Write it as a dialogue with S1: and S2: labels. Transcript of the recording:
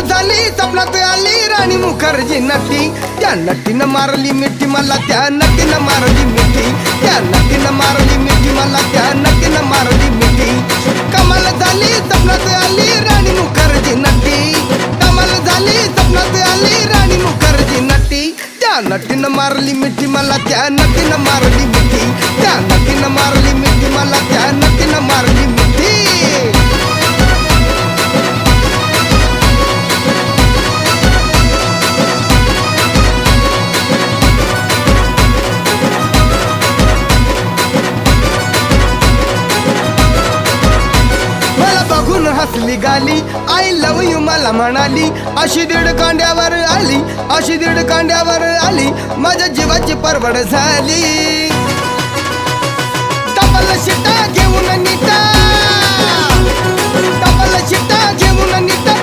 S1: झाली स्वप्नात आली राणी मुखर्जी नटी, त्या नटीनं मारली मिठी मला, त्या नटीनं मारली मिठी, त्या नटीनं मारली मिठी मला, त्या नटीनं मारली मिठी. कमाल झाली स्वप्नात आली राणी मुखर्जी नटी, कमाल झाली स्वप्नात आली राणी मुखर्जी नटी, त्या नटीनं मारली मिठी मला, त्या नटीनं मारली मिठी, त्या नटीनं मारली मिठी मला, त्या नटीनं मारली मिठी. बघून हसली गाली, आय लव यू मला म्हणाली, अशी दीड कांड्यावर आली, अशी दीड कांड्यावर आली, माझ्या जीवाची परवड झाली. डबल शिटा घेऊन नीटा, डबल शिटा घेऊन नीटा,